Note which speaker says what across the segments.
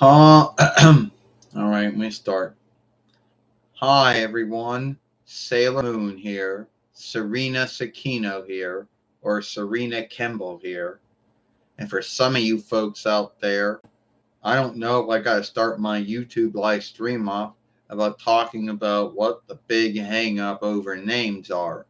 Speaker 1: All right, let me start. Hi, everyone. Sailor Moon here. Serena Sakino here. Or Serena Kemble here. And for some of you folks out there, I don't know if I got to start my YouTube live stream off about talking about what the big hang up over names are.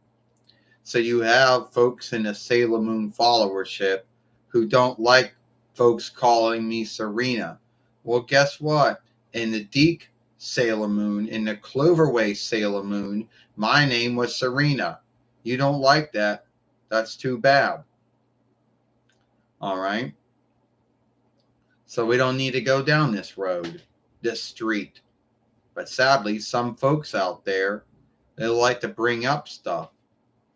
Speaker 1: So you have folks in the Sailor Moon followership who don't like folks calling me Serena. Well, guess what? In the Deke Sailor Moon, in the Cloverway Sailor Moon, my name was Serena. You don't like that? That's too bad. All right. So we don't need to go down this road, this street. But sadly, some folks out there, they like to bring up stuff.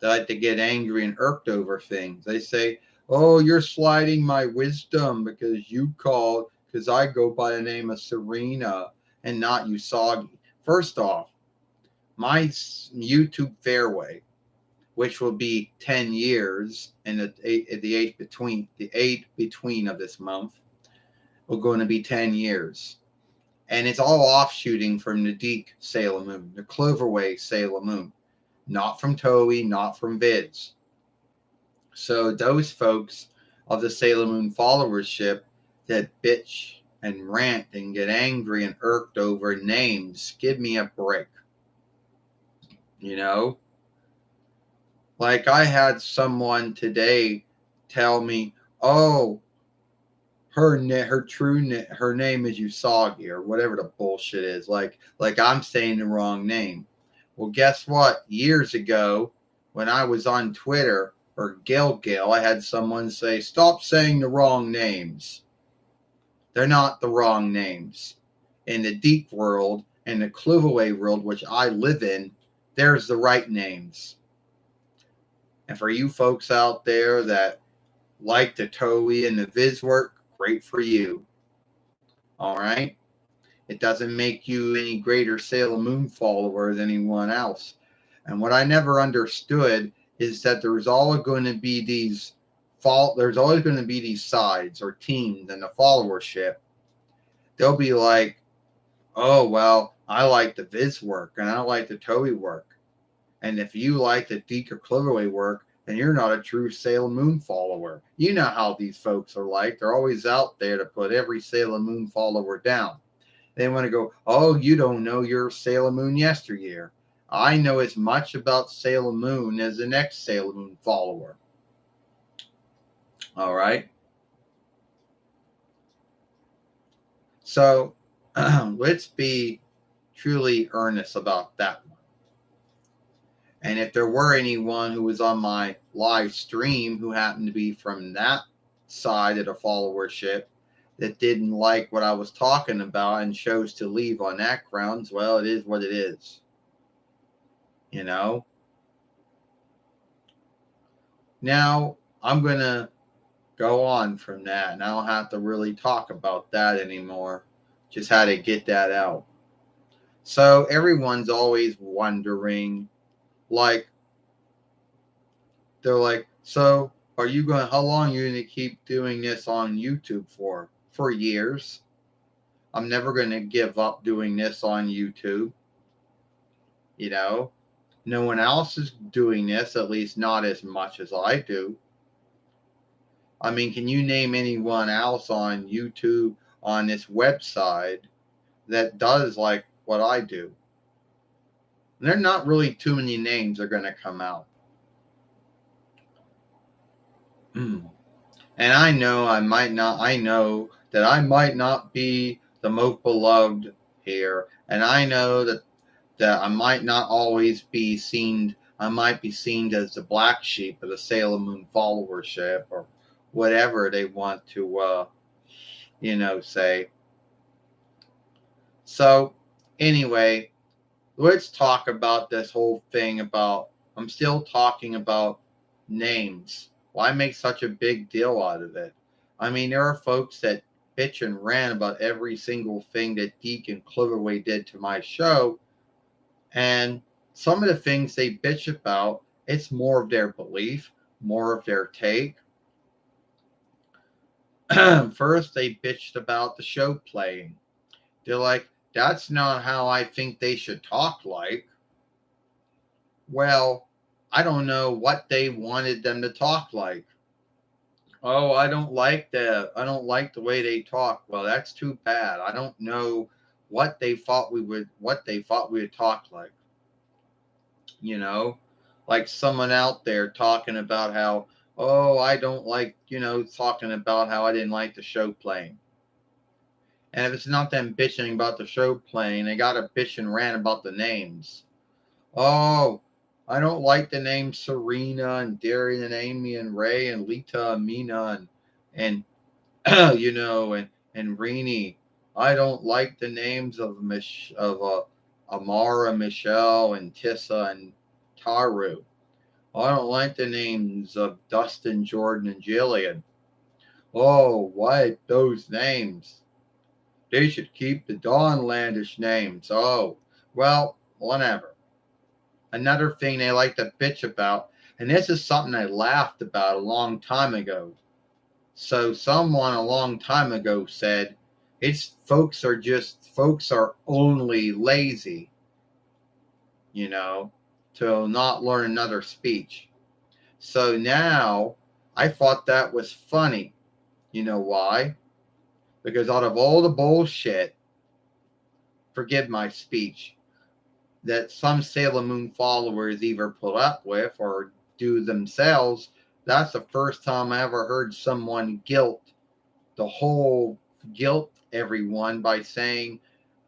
Speaker 1: They like to get angry and irked over things. They say, "Oh, you're slighting my wisdom because you called because I go by the name of Serena and not Usagi." First off, my YouTube fairway, which will be 10 years and the eight between of this month, will going to be 10 years. And it's all offshooting from the Deke Sailor Moon, the Cloverway Sailor Moon. Not from Toei, not from Vids. So those folks of the Sailor Moon followership that bitch and rant and get angry and irked over names, give me a break. You know? Like I had someone today tell me, "Oh, her name is Usagi," or whatever the bullshit is. Like I'm saying the wrong name. Well, guess what? Years ago, when I was on Twitter or Gil, I had someone say, "Stop saying the wrong names." They're not the wrong names. In the deep world, in the Cluvaway world, which I live in, there's the right names. And for you folks out there that like the Toei and the Viz work, great for you. All right? It doesn't make you any greater Sailor Moon follower than anyone else. And what I never understood is that there's always going to be these sides or teams in the followership. They'll be like, "Oh, well, I like the Viz work and I like the Toei work. And if you like the Deke or Cloverway work, then you're not a true Sailor Moon follower." You know how these folks are like. They're always out there to put every Sailor Moon follower down. They want to go, "Oh, you don't know your Sailor Moon yesteryear. I know as much about Sailor Moon as the next Sailor Moon follower." All right. So let's be truly earnest about that one. And if there were anyone who was on my live stream who happened to be from that side of the followership that didn't like what I was talking about and chose to leave on that grounds, well, it is what it is. You know? Now, I'm going to go on from that, and I don't have to really talk about that anymore. Just had to get that out. So, everyone's always wondering, like, they're like, "So, how long are you going to keep doing this on YouTube for?" For years. I'm never going to give up doing this on YouTube. You know, no one else is doing this, at least not as much as I do. I mean, can you name anyone else on YouTube on this website that does like what I do? And there are not really too many names that are going to come out. And I know I know that I might not be the most beloved here. And I know that I might not always be seen, I might be seen as the black sheep of the Sailor Moon followership or whatever they want to, say. So, anyway, let's talk about this whole thing about, I'm still talking about names. Why make such a big deal out of it? I mean, there are folks that bitch and rant about every single thing that Deke and Cloverway did to my show. And some of the things they bitch about, it's more of their belief, more of their take. First, they bitched about the show playing. They're like, that's not how I think they should talk like. Well, I don't know what they wanted them to talk like. Oh, I don't like the way they talk. Well, that's too bad. I don't know what they thought we would talk like. You know, like someone out there talking about how, oh, I don't like, talking about how I didn't like the show playing. And if it's not them bitching about the show playing, they got to bitch and rant about the names. Oh, I don't like the names Serena and Darian and Amy and Ray and Lita and Mina and and Rini. I don't like the names of Amara, Michelle, and Tissa and Taru. I don't like the names of Dustin, Jordan, and Jillian. Oh, why those names? They should keep the Dawnlandish names. Oh, well, whatever. Another thing they like to bitch about, and this is something I laughed about a long time ago. So someone a long time ago said, "It's folks are only lazy, you know, to not learn another speech." So now I thought that was funny. You know why? Because out of all the bullshit, forgive my speech, that some Sailor Moon followers either put up with or do themselves, that's the first time I ever heard someone guilt everyone by saying,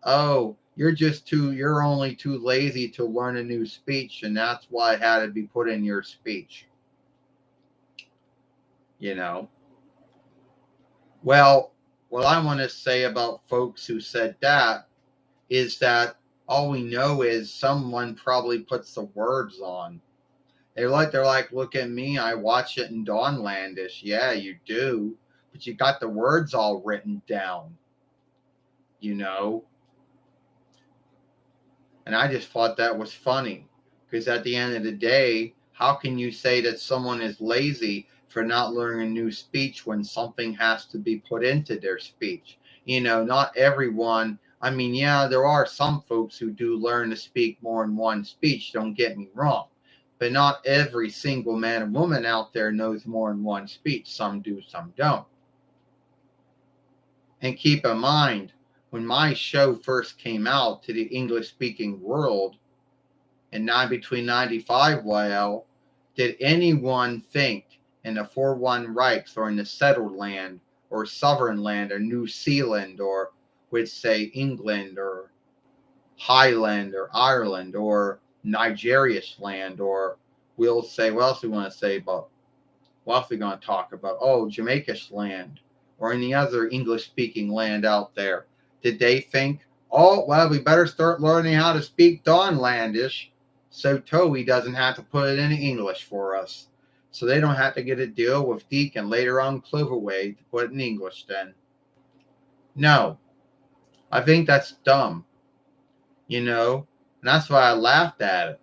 Speaker 1: "Oh, you're only too lazy to learn a new speech, and that's why it had to be put in your speech." You know? Well, what I want to say about folks who said that is that all we know is someone probably puts the words on. They're like, look at me, I watch it in Dawnlandish. Yeah, you do. But you got the words all written down, you know? And I just thought that was funny. Because at the end of the day, how can you say that someone is lazy for not learning a new speech when something has to be put into their speech? Not everyone. I mean, yeah, there are some folks who do learn to speak more than one speech, don't get me wrong. But not every single man and woman out there knows more than one speech. Some do, some don't. And keep in mind, when my show first came out to the English speaking world, and between 95 YL, did anyone think in the 4-1 Reichs or in the settled land or Southern land or New Zealand or would say England or Highland or Ireland or Nigeria's land or we'll say, what else we want to say about, what else we going to talk about? Oh, Jamaica's land or any other English speaking land out there. Did they think, oh, well, we better start learning how to speak Dawnlandish so Toei doesn't have to put it in English for us? So they don't have to get a deal with Deke and later on Cloverway to put it in English then. No, I think that's dumb, and that's why I laughed at it.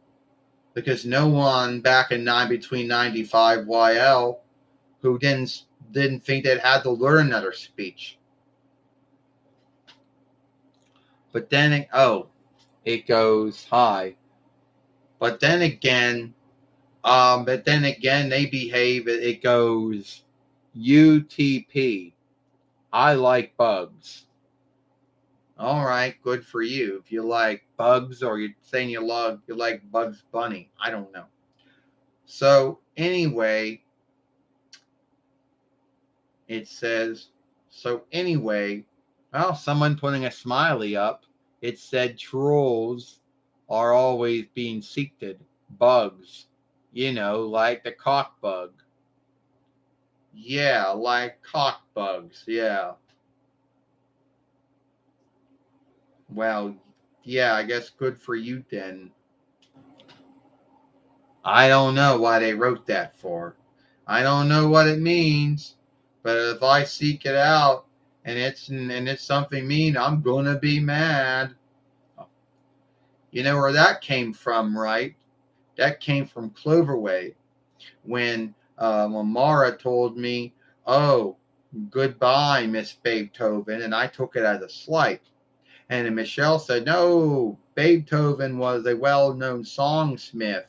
Speaker 1: Because no one back in between 95 YL who didn't think they'd had to learn another speech. But then it goes high. But then again, they behave. It goes UTP. I like bugs. All right, good for you. If you like bugs, or you're saying you like Bugs Bunny, I don't know. So anyway, it says. So anyway, well, someone putting a smiley up. It said trolls are always being seeked. Bugs, like the cock bug. Yeah, like cock bugs. Yeah. Well, yeah, I guess good for you then. I don't know why they wrote that for. I don't know what it means, but if I seek it out and it's something mean, I'm gonna be mad. You know where that came from, right? That came from Cloverway when Mara told me, "Oh, goodbye, Miss Beethoven, and I took it as a slight. And then Michelle said, no, Beethoven was a well-known songsmith,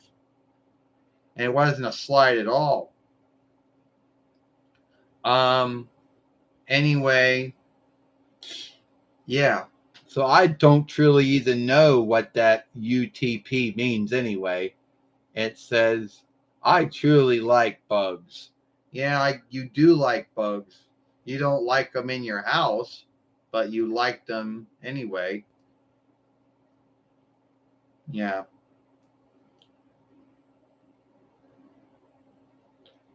Speaker 1: and it wasn't a slight at all. Anyway, yeah. So I don't truly even know what that UTP means anyway. It says, I truly like bugs. Yeah, you do like bugs. You don't like them in your house, but you like them anyway. Yeah.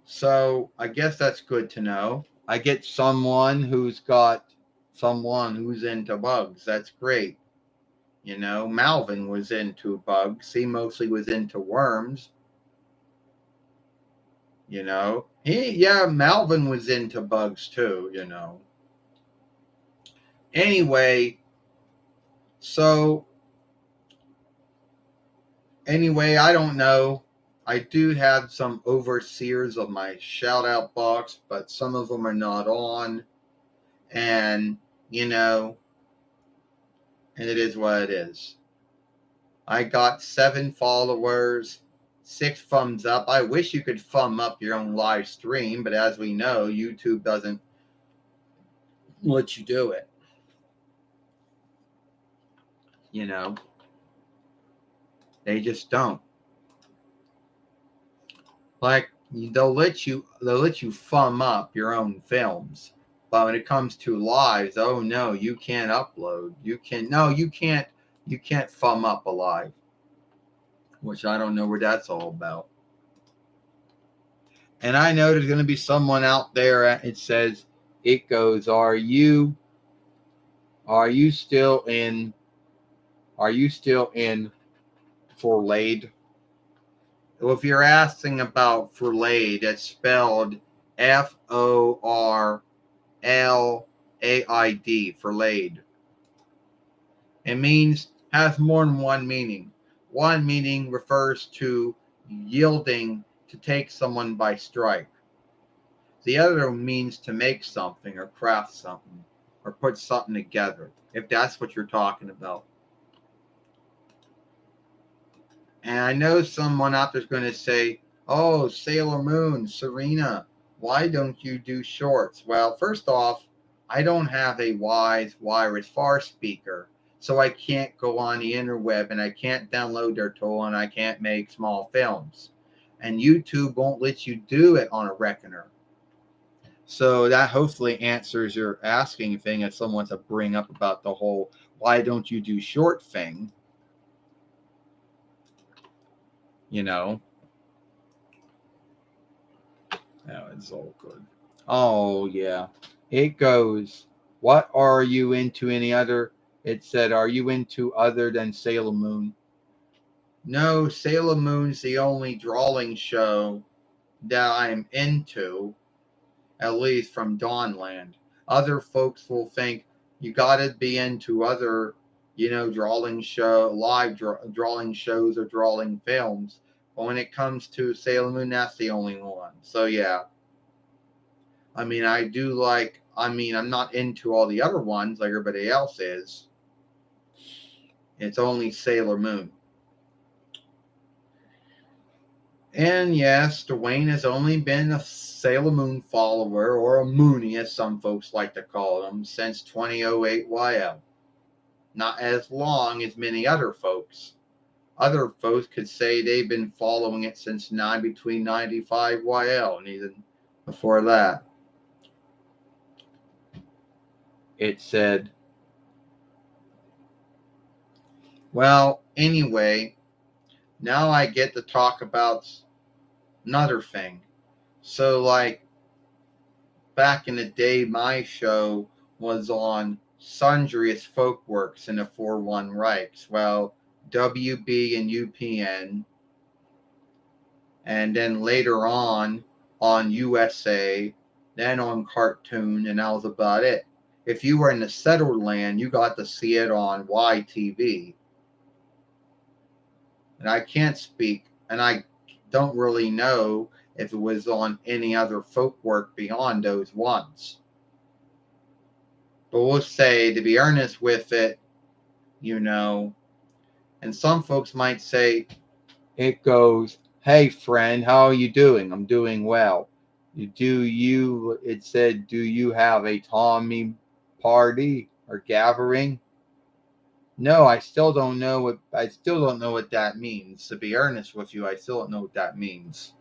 Speaker 1: So I guess that's good to know. I get someone who's into bugs. That's great. You know, Malvin was into bugs. He mostly was into worms. You know, Malvin was into bugs too. You know. Anyway, so I don't know. I do have some overseers of my shout out box, but some of them are not on. And, you know, and it is what it is. I got 7 followers, 6 thumbs up. I wish you could thumb up your own live stream, but as we know, YouTube doesn't let you do it. You know, they just don't. Like they'll let you thumb up your own films, but when it comes to lives, oh no, you can't upload. You can't thumb up a live, which I don't know where that's all about. And I know there's going to be someone out there. It says, it goes, are you still in for laid? Well, if you're asking about for laid, it's spelled FORLAID for laid. It has more than one meaning. One meaning refers to yielding to take someone by strike. The other means to make something or craft something or put something together, if that's what you're talking about. And I know someone out there's going to say, oh, Sailor Moon, Serena, why don't you do shorts? Well, first off, I don't have a wireless far speaker, so I can't go on the interweb and I can't download their tool and I can't make small films. And YouTube won't let you do it on a reckoner. So that hopefully answers your asking thing if someone wants to bring up about the whole why don't you do short thing. You know. Oh, it's all good. Oh, yeah. It goes, what are you into any other? It said, are you into other than Sailor Moon? No, Sailor Moon's the only drawing show that I'm into, at least from Dawnland. Other folks will think you got to be into other, drawing shows or drawing films. But when it comes to Sailor Moon, that's the only one. So, yeah. I mean, I'm not into all the other ones like everybody else is. It's only Sailor Moon. And yes, Dwayne has only been a Sailor Moon follower, or a Moonie as some folks like to call him, since 2008 YL. Not as long as many other folks. Other folks could say they've been following it since between 95 YL and even before that. It said, well, anyway, now I get to talk about another thing. So, like, back in the day, my show was on sundriest folk works in the 4-1 Reichs. Well, WB and UPN. And then later on USA, then on Cartoon, and that was about it. If you were in the settled land, you got to see it on YTV. And I can't speak, and I don't really know if it was on any other folk work beyond those ones. But we'll say, to be earnest with it, you know, and some folks might say, it goes, hey friend, how are you doing? I'm doing well. It said, do you have a Tommy party or gathering? No, I still don't know what that means. To be earnest with you, I still don't know what that means.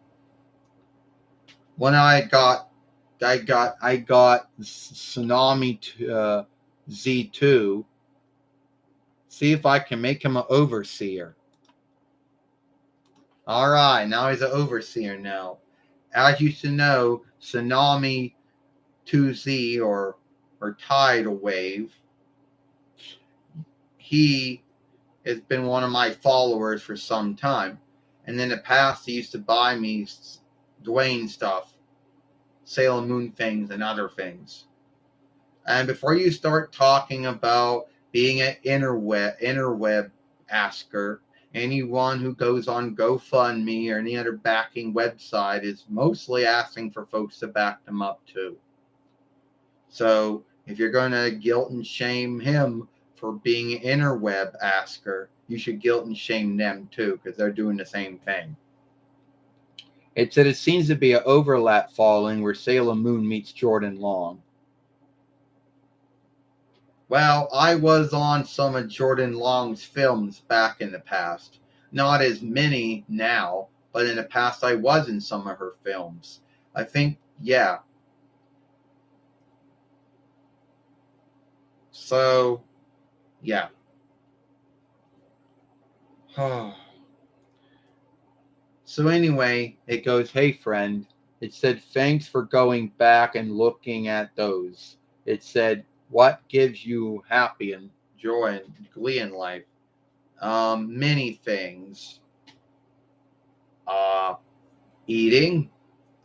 Speaker 1: When I got Tsunami Z2. See if I can make him an overseer. All right, now he's an overseer now. As you should know, Tsunami 2Z or Tidal Wave, he has been one of my followers for some time. And in the past, he used to buy me Dwayne stuff, Sailor Moon things, and other things. And before you start talking about being an interweb asker, anyone who goes on GoFundMe or any other backing website is mostly asking for folks to back them up too. So if you're going to guilt and shame him for being an interweb asker, you should guilt and shame them too, because they're doing the same thing. It said it seems to be an overlap following where Sailor Moon meets Jordan Long. Well, I was on some of Jordan Long's films back in the past. Not as many now, but in the past I was in some of her films. I think, yeah. So, yeah. So anyway, it goes, hey friend. It said, thanks for going back and looking at those. It said, what gives you happy and joy and glee in life? Many things. Eating,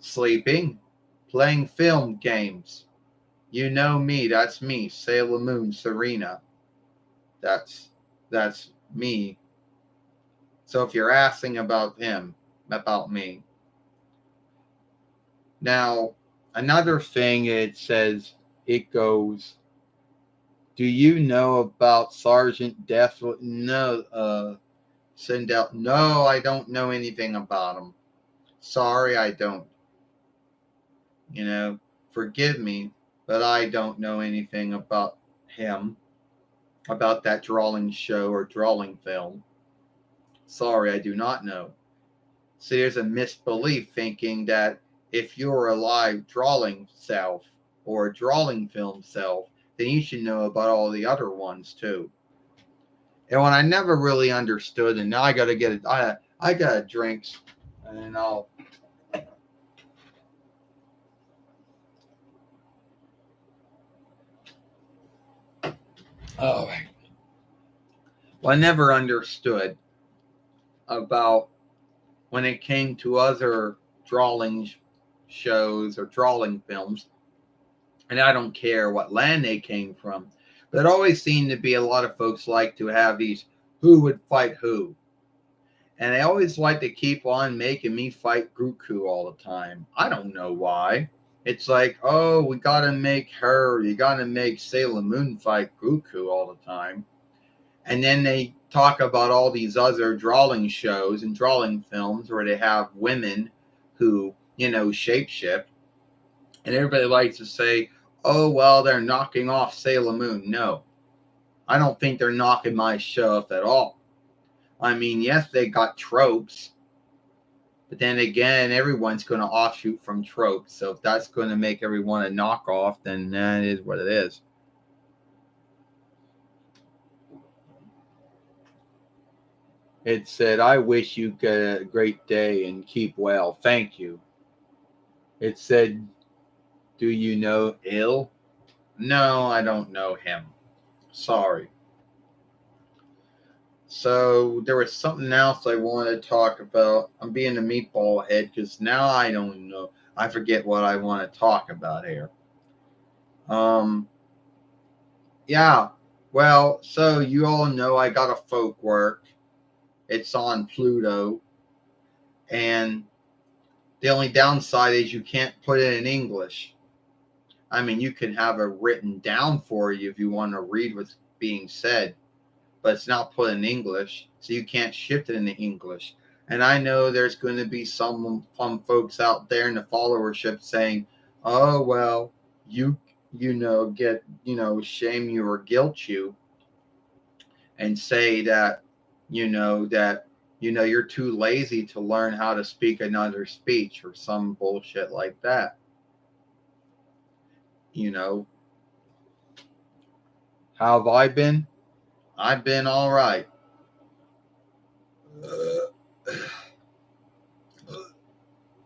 Speaker 1: sleeping, playing film games. You know me, that's me, Sailor Moon Serena. That's me. So if you're asking about me. Now, another thing it says, it goes, do you know about Sergeant Death? No, send out. No, I don't know anything about him. Sorry, I don't. Forgive me, but I don't know anything about him, about that drawing show or drawing film. Sorry, I do not know. See, there's a misbelief thinking that if you're a live drawing self or a drawing film self, then you should know about all the other ones too. And when I never really understood, and now I gotta get it, I got drinks, and I'll. Oh, well, I never understood about when it came to other drawing shows or drawing films, and I don't care what land they came from, but it always seemed to be a lot of folks like to have these who would fight who. And they always like to keep on making me fight Goku all the time. I don't know why. It's like, oh, we gotta make her, you gotta make Sailor Moon fight Goku all the time. And then they talk about all these other drawing shows and drawing films where they have women who, shapeshift. And everybody likes to say, oh, well, they're knocking off Sailor Moon. No, I don't think they're knocking my show off at all. I mean, yes, they got tropes. But then again, everyone's going to offshoot from tropes. So if that's going to make everyone a knockoff, then that is what it is. It said, I wish you get a great day and keep well. Thank you. It said, do you know Ill? No, I don't know him. Sorry. So there was something else I wanted to talk about. I'm being a meatball head because now I don't know. I forget what I want to talk about here. Yeah. Well, so you all know I got a folk work. It's on Pluto. And the only downside is you can't put it in English. I mean, you can have it written down for you if you want to read what's being said, but it's not put in English, so you can't shift it into English. And I know there's going to be some folks out there in the followership saying, "Oh well, get shame you or guilt you, and say that you're too lazy to learn how to speak another speech or some bullshit like that." You know, how have I been? I've been all right.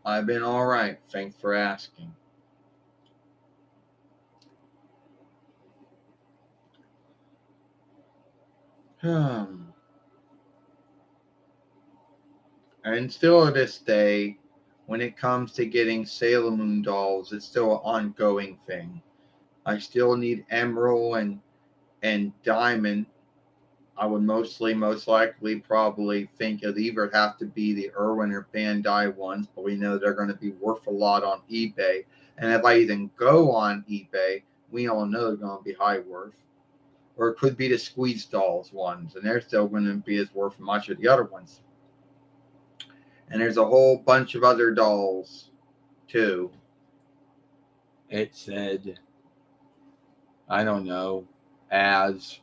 Speaker 1: I've been all right. Thanks for asking. And still to this day, when it comes to getting Sailor Moon dolls, it's still an ongoing thing. I still need Emerald and Diamond. I would most likely probably think it'd either have to be the Irwin or Bandai ones, but we know they're going to be worth a lot on eBay. And if I even go on eBay, we all know they're going to be high worth. Or it could be the Squeeze Dolls ones, and they're still going to be as worth much of the other ones. And there's a whole bunch of other dolls too. It said, I don't know, as.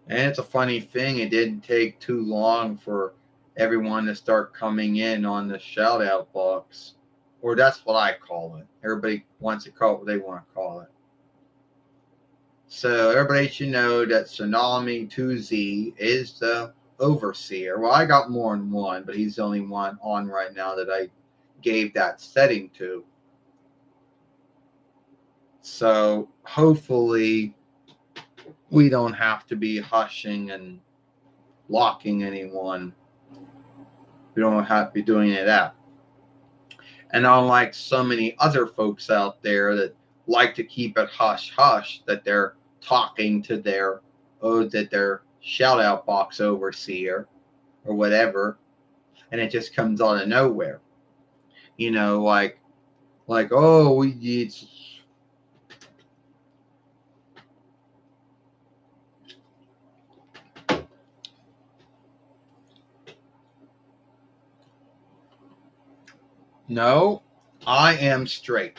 Speaker 1: And it's a funny thing, it didn't take too long for everyone to start coming in on the shout out box. Or that's what I call it. Everybody wants to call it what they want to call it. So everybody should know that Tsunami 2Z is the overseer. Well, I got more than one, but he's the only one on right now that I gave that setting to. So hopefully we don't have to be hushing and locking anyone. We don't have to be doing any of that. And unlike so many other folks out there that like to keep it hush hush, that they're talking to their shout out box overseer or whatever, and it just comes out of nowhere. Like oh, it's no, I am straight.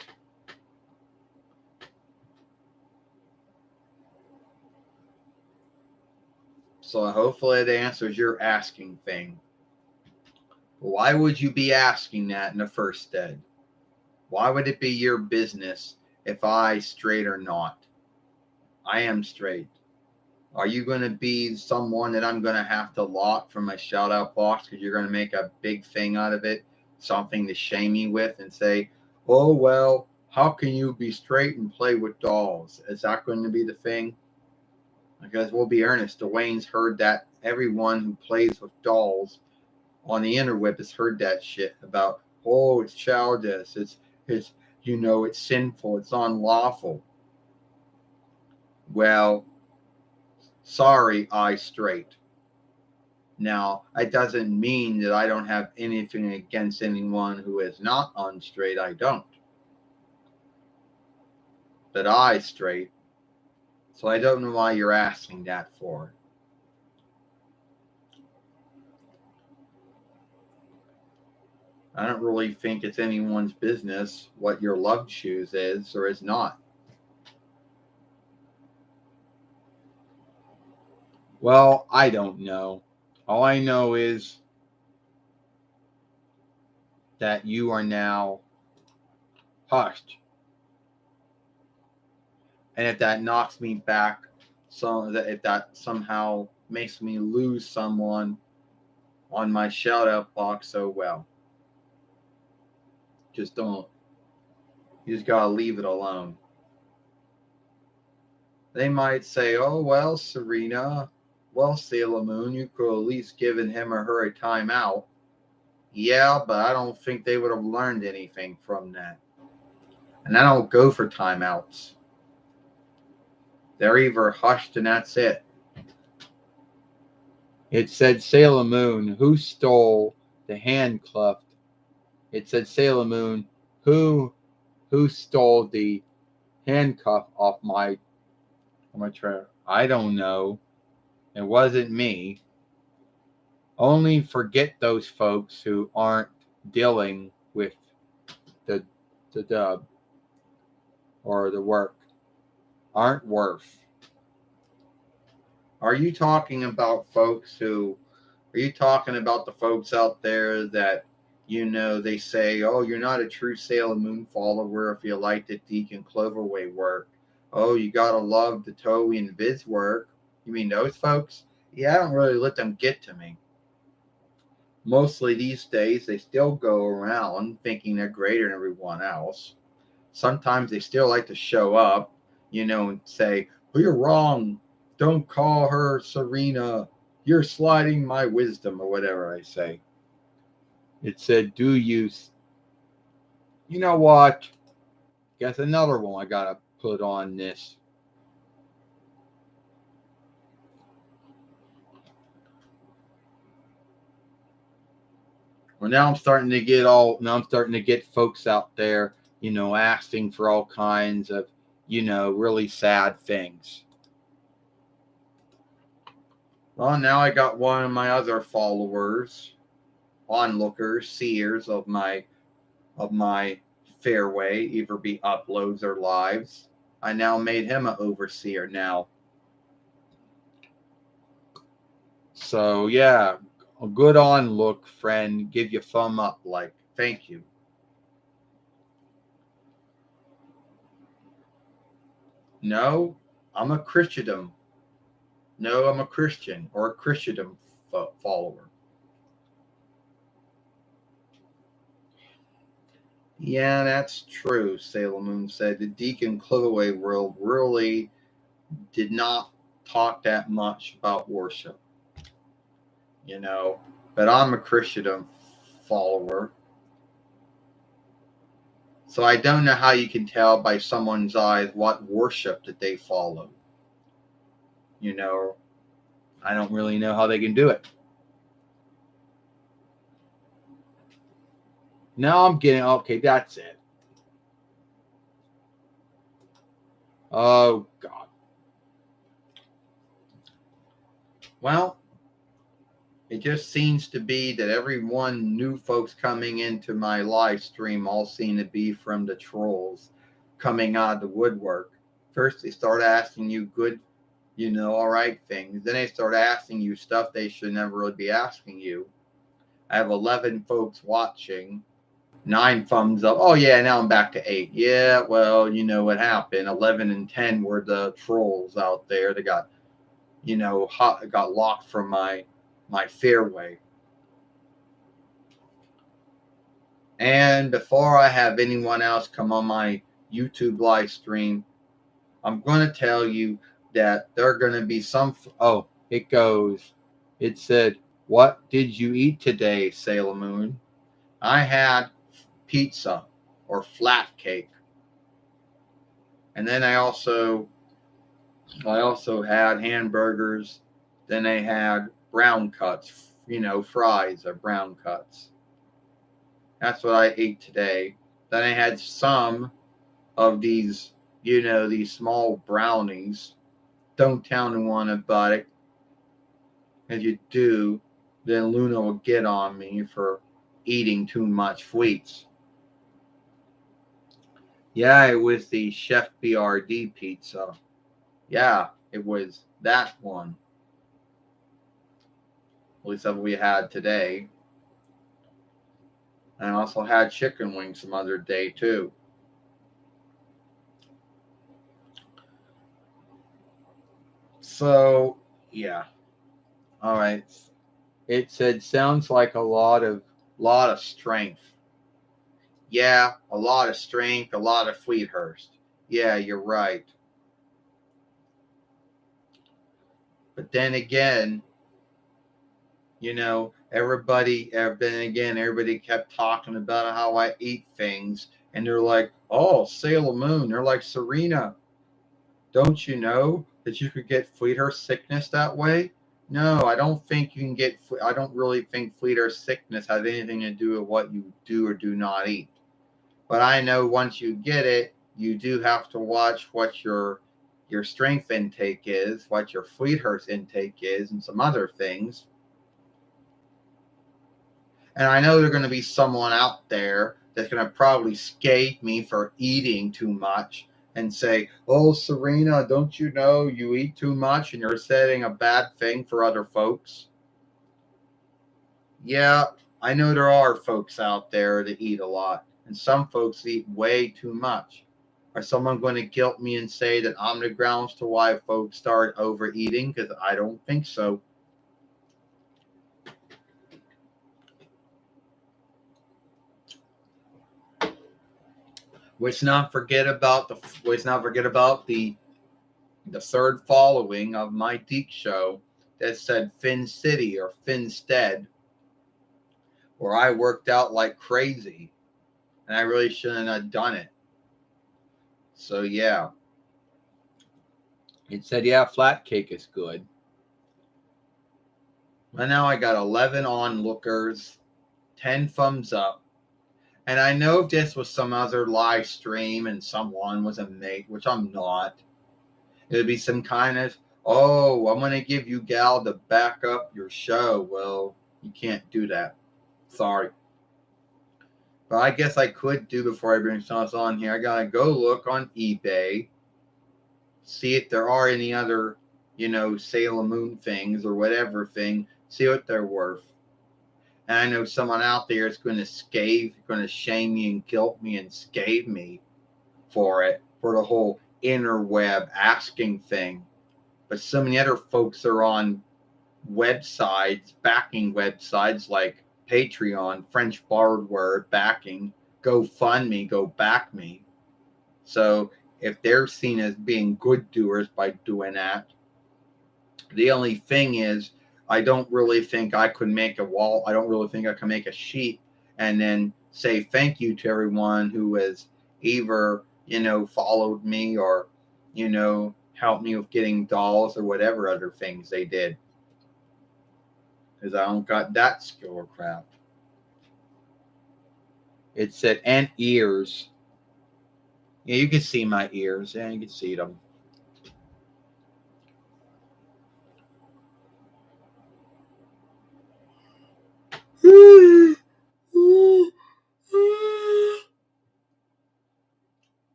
Speaker 1: So hopefully it answers your asking thing. Why would you be asking that in the first stead? Why would it be your business if I straight or not? I am straight. Are you going to be someone that I'm going to have to lock from my shout out box because you're going to make a big thing out of it, something to shame me with and say, oh, well, how can you be straight and play with dolls? Is that going to be the thing? Because we'll be earnest. Dwayne's heard that everyone who plays with dolls on the interweb has heard that shit about, oh, it's childish, it's it's sinful, it's unlawful. Well, sorry, I straight. Now, it doesn't mean that I don't have anything against anyone who is not unstraight. I don't. But I straight. So I don't know why you're asking that for. I don't really think it's anyone's business what your love choose is or is not. Well, I don't know. All I know is that you are now hushed. And if that knocks me back, if that somehow makes me lose someone on my shout out box, so well. Just don't. You just gotta leave it alone. They might say, oh, well, Serena, well, Sailor Moon, you could at least given him or her a timeout. Yeah, but I don't think they would have learned anything from that. And I don't go for timeouts. They're either hushed and that's it. It said Sailor Moon, who stole the hand cleft? It said Sailor Moon, who Who stole the handcuff off my trailer? I don't know. It wasn't me. Only forget those folks who aren't dealing with the dub or the work. Aren't worth. Are you talking about folks who? Are you talking about the folks out there that they say, "Oh, you're not a true Sailor Moon follower if you like the Deacon Cloverway work. Oh, you gotta love the Toei and Viz work." You mean those folks? Yeah, I don't really let them get to me. Mostly these days, they still go around thinking they're greater than everyone else. Sometimes they still like to show up, and say, "Oh, you're wrong. Don't call her Serena. You're sliding my wisdom," or whatever I say. It said, "Do you?" You know what? Guess another one I gotta put on this. Well, now I'm starting to get folks out there, asking for all kinds of, really sad things. Well, now I got one of my other followers, onlookers, seers of my fairway, either be uploads or lives. I now made him an overseer now. So yeah, a good onlook, friend. Give you thumb up, like thank you. No, I'm a Christendom. No, I'm a Christian or a Christendom follower. Yeah, that's true, Sailor Moon said. The Deacon Cloverway world really did not talk that much about worship, but I'm a Christendom follower. So I don't know how you can tell by someone's eyes what worship that they follow. I don't really know how they can do it. Now I'm getting okay, that's it. Oh God. Well, it just seems to be that everyone new folks coming into my live stream all seem to be from the trolls coming out of the woodwork. First they start asking you good, all right things. Then they start asking you stuff they should never really be asking you. I have 11 folks watching. 9 thumbs up. Oh yeah, now I'm back to 8. Yeah, well, you know what happened. 11 and 10 were the trolls out there. They got, got locked from my fairway. And before I have anyone else come on my YouTube live stream, I'm going to tell you that there are going to be some. Oh, it goes. It said, "What did you eat today, Sailor Moon?" I had pizza or flat cake. And then I also had hamburgers. Then I had brown cuts, fries or brown cuts. That's what I ate today. Then I had some of these, these small brownies. Don't tell anyone about it. If you do, then Luna will get on me for eating too much sweets. Yeah, it was the Chef BRD pizza. Yeah, it was that one. At least that we had today. And I also had chicken wings some other day too. So yeah. All right. It said sounds like a lot of strength. Yeah, a lot of strength, a lot of Fleethurst. Yeah, you're right. But then again, everybody kept talking about how I eat things, and they're like, "Oh, Sailor Moon." They're like, "Serena, don't you know that you could get Fleethurst sickness that way?" No, I don't think you can get. I don't really think Fleethurst sickness has anything to do with what you do or do not eat. But I know once you get it, you do have to watch what your strength intake is, what your fleet hertz intake is, and some other things. And I know there's going to be someone out there that's going to probably skate me for eating too much and say, "Oh, Serena, don't you know you eat too much and you're setting a bad thing for other folks?" Yeah, I know there are folks out there that eat a lot, and some folks eat way too much. Are someone going to guilt me and say that I'm the grounds to why folks start overeating? Because I don't think so. Let's not forget about the third following of my Deke show that said Finn City or Finstead, where I worked out like crazy, and I really shouldn't have done it. So yeah, it said yeah, flat cake is good. And now I got 11 onlookers, 10 thumbs up. And I know if this was some other live stream and someone was a mate, which I'm not, it would be some kind of, oh, I'm going to give you gal to back up your show. Well, you can't do that. Sorry. But I guess I could do before I bring someone else on here. I got to go look on eBay, see if there are any other, Sailor Moon things or whatever thing, see what they're worth. And I know someone out there is going to shame me and guilt me and scave me for it, for the whole interweb asking thing. But so many other folks are on websites, backing websites like Patreon, French borrowed word, backing, GoFundMe, go back me. So if they're seen as being good doers by doing that, the only thing is, I don't really think I could make a wall. I don't really think I can make a sheet and then say thank you to everyone who has either, followed me or, helped me with getting dolls or whatever other things they did. Because I don't got that skill or crap. It said, and ears. Yeah, you can see my ears. Yeah, you can see them.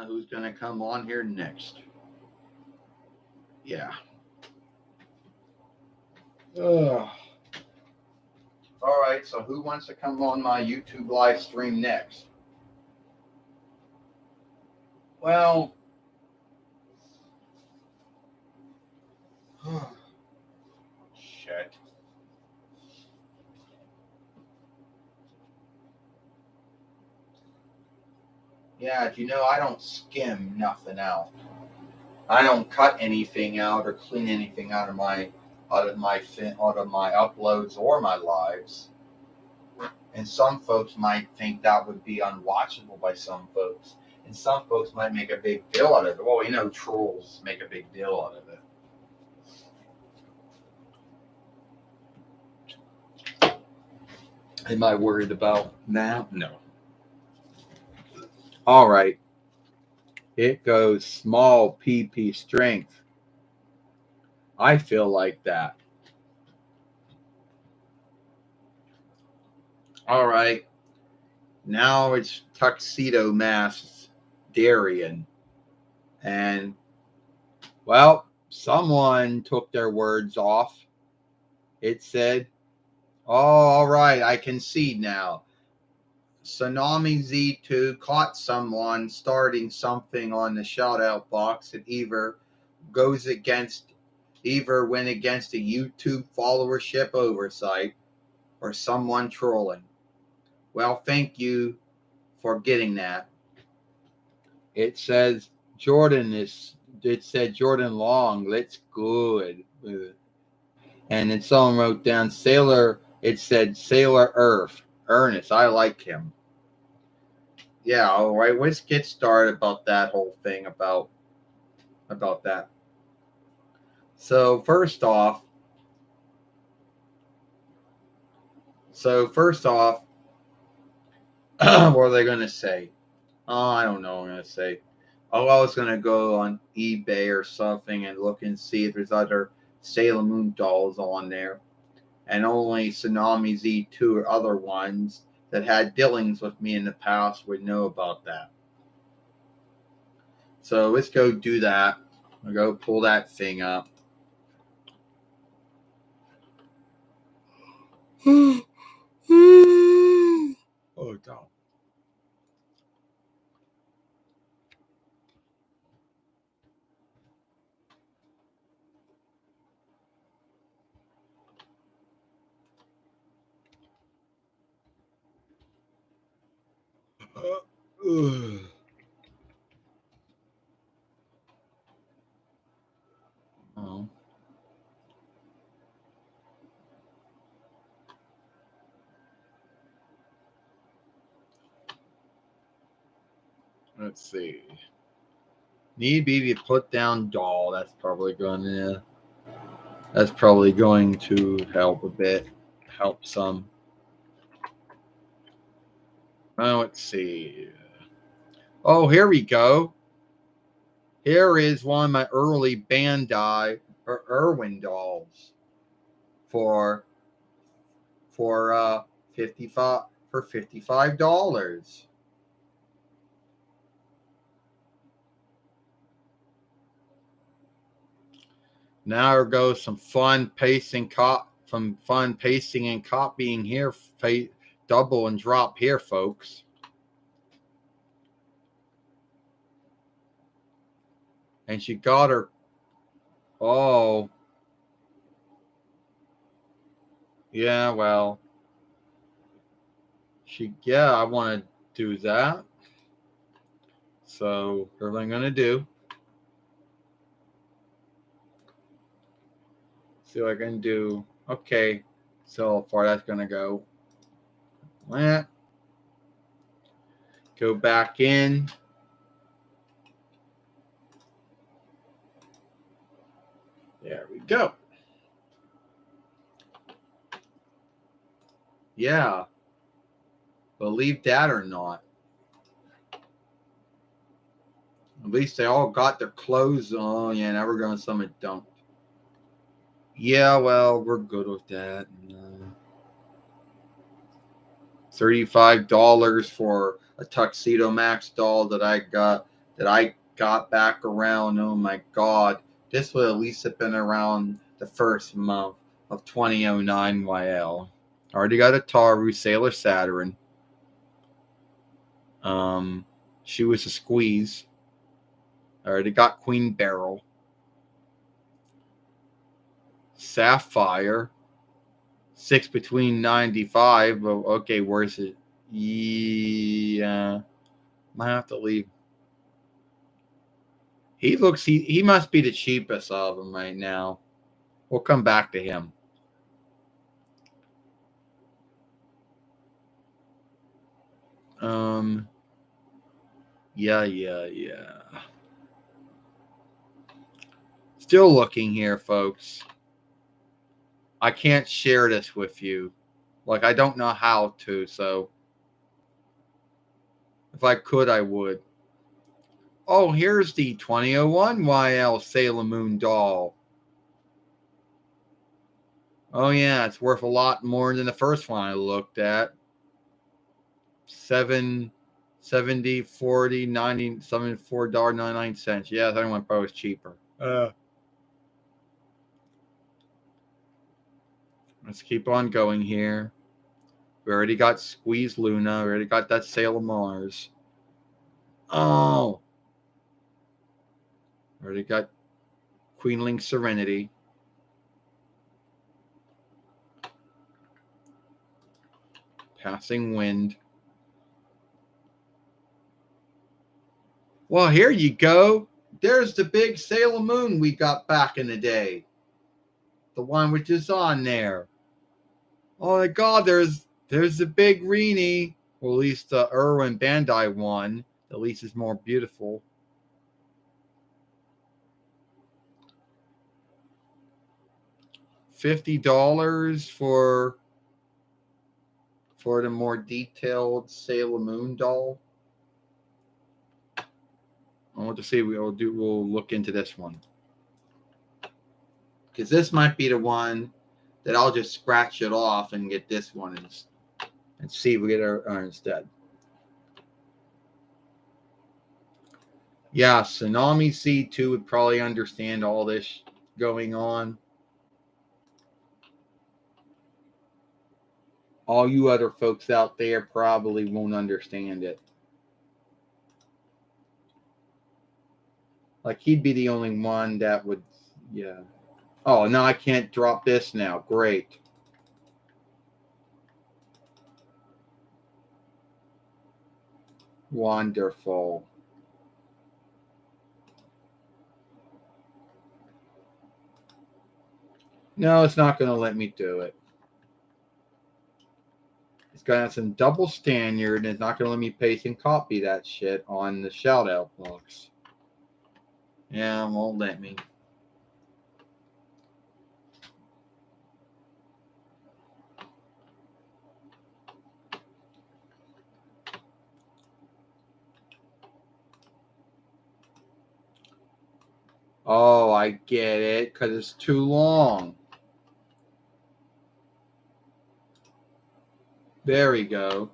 Speaker 1: Who's going to come on here next? Yeah. Ugh. All right, so who wants to come on my YouTube live stream next? Well, shit. Yeah, I don't skim nothing out. I don't cut anything out or clean anything out of my uploads or my lives. And some folks might think that would be unwatchable by some folks. And some folks might make a big deal out of it. Well, trolls make a big deal out of it. Am I worried about that? No. All right. It goes small PP strength. I feel like that. All right. Now it's Tuxedo Mask Darian. And, well, someone took their words off. It said, oh, all right, I concede now. Tsunami Z2 caught someone starting something on the shout out box that either went against a YouTube followership oversight or someone trolling. Well, thank you for getting that. It said Jordan Long, that's good. And then someone wrote down it said Sailor Ernest, I like him. Yeah, all right, let's get started about that whole thing about that. So first off, What are they going to say? Oh, I don't know what I'm going to say. Oh, I was going to go on eBay or something and look and see if there's other Sailor Moon dolls on there. And only Tsunami Z2 or other ones that had dealings with me in the past would know about that. So let's go do that. I'll go pull that thing up. Oh, God. Oh. Let's see. Need be the put down doll. That's probably going to help a bit. Help some. Oh, let's see. Oh, here we go. Here is one of my early Bandai or Irwin dolls for for 55 $55. Now there goes some fun pasting and copying here. Double and drop here, folks. And she got her. Oh, yeah. Well, I want to do that. So here's what I'm gonna do. See what I can do. Okay. So far that's gonna go. Go back in. There we go. Yeah. Believe that or not. At least they all got their clothes on. Yeah, now we're going some that don't. Yeah, well, we're good with that. $35 for a Tuxedo Max doll that I got back around. Oh my God, this would at least have been around the first month of 2009 YL. Already got a Taru Sailor Saturn. She was a squeeze. Already got Queen Beryl. Sapphire. 6 between 95. But okay, where's it? Yeah. Might have to leave. He must be the cheapest of them right now. We'll come back to him. Um yeah. Still looking here, folks. I can't share this with you. Like I don't know how to, so if I could I would. Oh, here's the 2001 YL Sailor Moon doll. Oh yeah, it's worth a lot more than the first one I looked at. 7 70 40 90 $74.99. Yeah, that one probably was cheaper. Let's keep on going here. We already got Squeeze Luna. We already got that Sailor Mars. Oh. We already got Queenling Serenity. Passing Wind. Well, here you go. There's the big Sailor Moon we got back in the day. The one which is on there. Oh my God, there's the big Reenie. Well, at least the Irwin Bandai one. At least is more beautiful. $50 for for the more detailed Sailor Moon doll. I want to see. We'll look into this one because this might be the one that I'll just scratch it off and get this one and see if we get her instead. Yeah, Tsunami C2 would probably understand all this going on. All you other folks out there probably won't understand it. Like, he'd be the only one that would, yeah. Oh, no, I can't drop this now. Great. Wonderful. No, it's not going to let me do it. It's going to have some double standard, and it's not going to let me paste and copy that shit on the shout-out box. Yeah, it won't let me. Oh, I get it, because it's too long. There we go.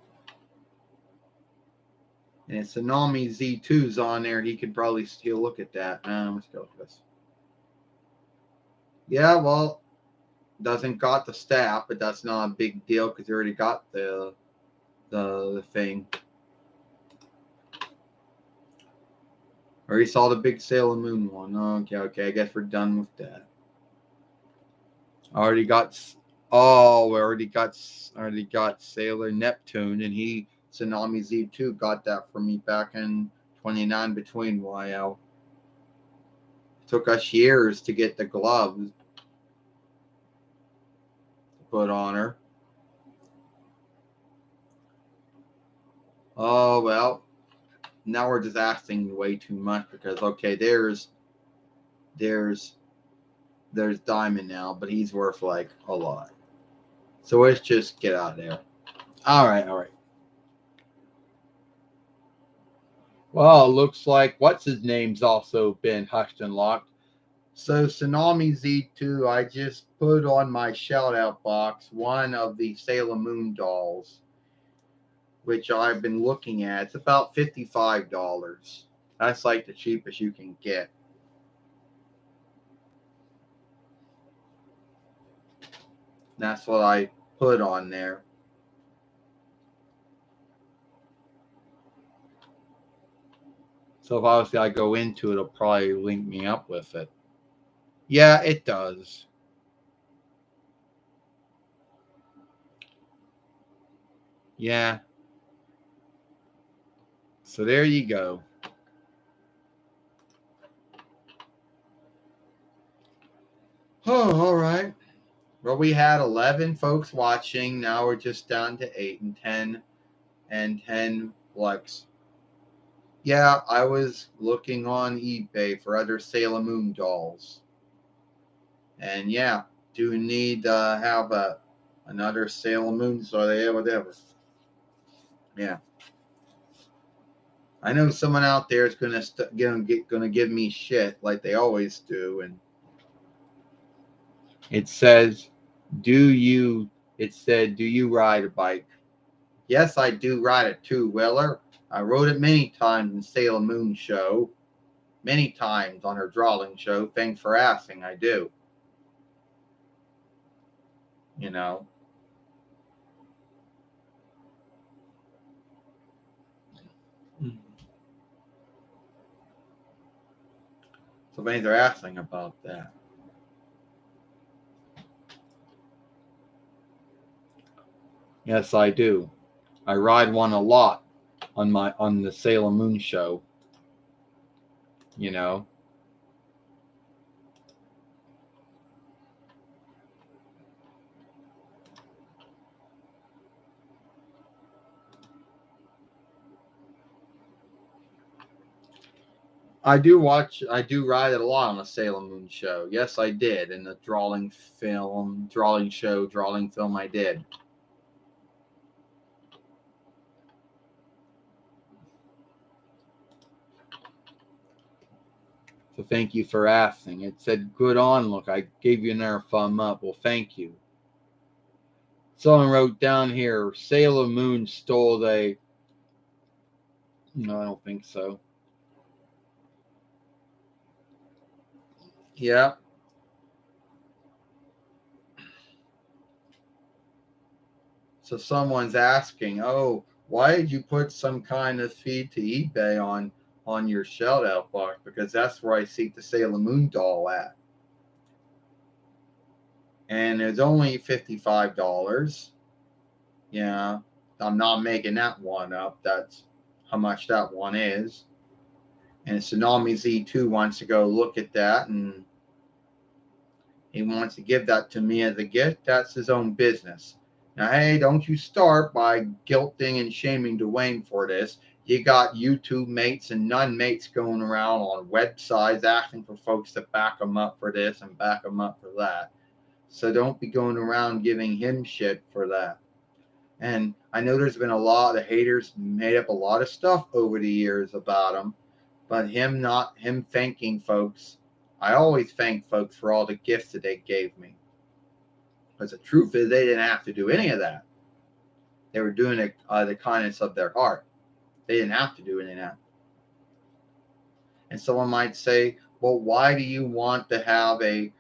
Speaker 1: And it's Tsunami Z2's on there. He could probably still look at that. Let's go with this. Yeah, well, doesn't got the staff, but that's not a big deal because he already got the thing. Or he saw the big Sailor Moon one. Okay. I guess we're done with that. Already got Sailor Neptune, and Tsunami Z2 got that for me back in 29 between YL. Took us years to get the gloves to put on her. Oh, well, now we're just asking way too much because, okay, there's Diamond now, but he's worth like a lot. So let's just get out of there. All right. Well, it looks like what's his name's also been hushed and locked. So Tsunami Z2, I just put on my shout out box one of the Sailor Moon dolls, which I've been looking at. It's about $55. That's like the cheapest you can get. That's what I put on there. So if obviously I go into it, it'll probably link me up with it. Yeah, it does. Yeah. So there you go. Oh, all right. Well, we had 11 folks watching. Now we're just down to 8 and 10 likes. Yeah, I was looking on eBay for other Sailor Moon dolls. And yeah, do need to have another Sailor Moon, so whatever. Yeah. I know someone out there is gonna give me shit like they always do, and it says, do you ride a bike? Yes, I do ride a two-wheeler. I rode it many times in Sailor Moon show. Many times on her drawing show. Thanks for asking, I do. You know. So many are asking about that. Yes, I do. I ride one a lot on the Sailor Moon show. You know. I do ride it a lot on the Sailor Moon show. Yes, I did. In the drawing film I did. So thank you for asking. It said good on. Look, I gave you another thumb up. Well, thank you. Someone wrote down here, Sailor Moon stole a... No, I don't think so. Yeah. So someone's asking, oh, why did you put some kind of feed to eBay on your shout out box? Because that's where I seek the Sailor Moon doll at. And it's only $55. Yeah. I'm not making that one up. That's how much that one is. And Tsunami Z2 wants to go look at that and he wants to give that to me as a gift. That's his own business. Now, hey, don't you start by guilting and shaming Dwayne for this. You got YouTube mates and nun mates going around on websites asking for folks to back them up for this and back them up for that. So don't be going around giving him shit for that. And I know there's been a lot of haters made up a lot of stuff over the years about him, but him thanking folks. I always thank folks for all the gifts that they gave me. Because the truth is, they didn't have to do any of that. They were doing it out of the kindness of their heart. They didn't have to do any of that. And someone might say, well, why do you want to have a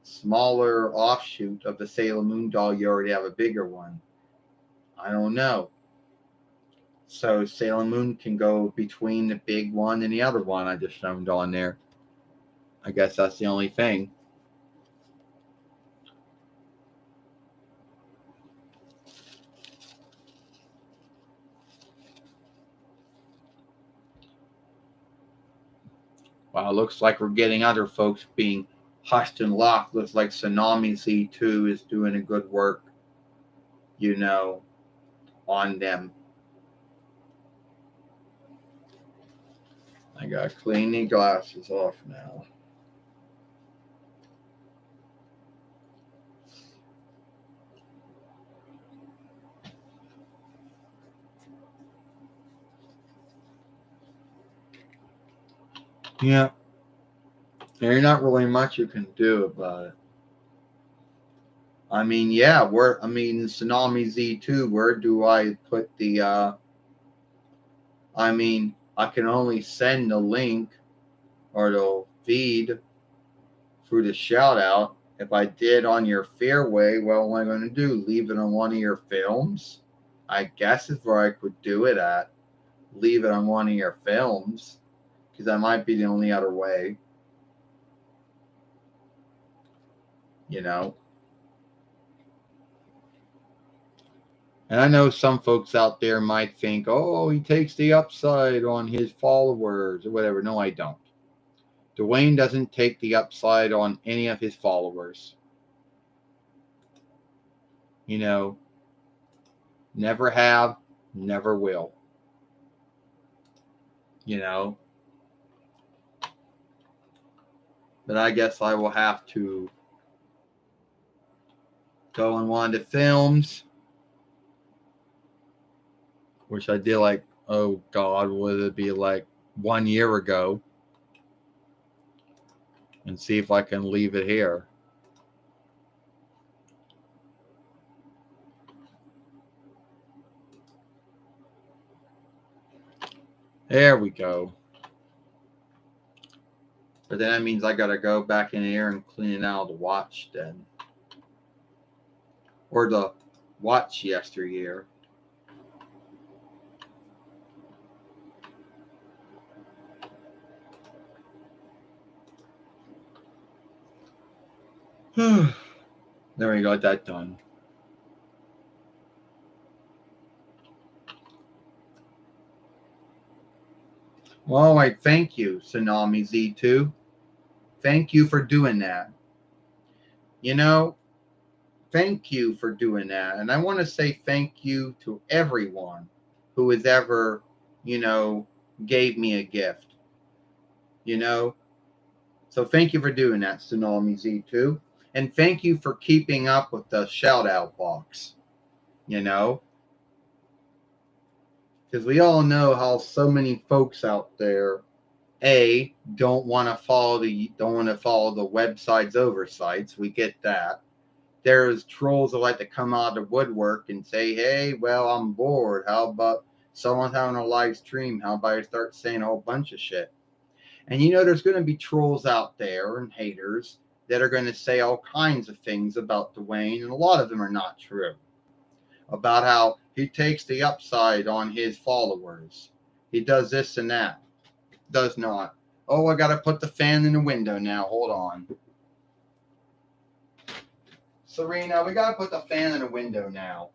Speaker 1: smaller offshoot of the Sailor Moon doll? You already have a bigger one. I don't know. So Sailor Moon can go between the big one and the other one I just shown on there. I guess that's the only thing. Wow, looks like we're getting other folks being hushed and locked. Looks like Tsunami Z2 is doing a good work, on them. I gotta clean the glasses off now. Yeah. There's not really much you can do about it. I mean, yeah, Tsunami Z2, where do I put the I can only send the link or the feed through the shout out. If I did on your Fairway, well, what am I going to do? Leave it on one of your films? I guess is where I could do it at. Leave it on one of your films, because that might be the only other way. And I know some folks out there might think, oh, he takes the upside on his followers or whatever. No, I don't. Dwayne doesn't take the upside on any of his followers. Never have, never will. But I guess I will have to go on one of the films, which I did like, oh God, would it be like 1 year ago, and see if I can leave it here. There we go. But then that means I gotta go back in here and clean it out of the watch then. Or the watch yesteryear. There we got that done. Well, I thank you, Tsunami Z2. Thank you for doing that. Thank you for doing that. And I want to say thank you to everyone who has ever, gave me a gift. So thank you for doing that, Tsunami Z2. And thank you for keeping up with the shout out box. Because we all know how so many folks out there don't want to follow the website's oversights. We get that. There's trolls that like to come out of the woodwork and say, hey, well, I'm bored. How about someone's having a live stream? How about I start saying a whole bunch of shit? And there's going to be trolls out there and haters that are going to say all kinds of things about Dwayne, and a lot of them are not true. About how he takes the upside on his followers. He does this and that. Does not. Oh, I got to put the fan in the window now. Hold on. Serena, we got to put the fan in the window now.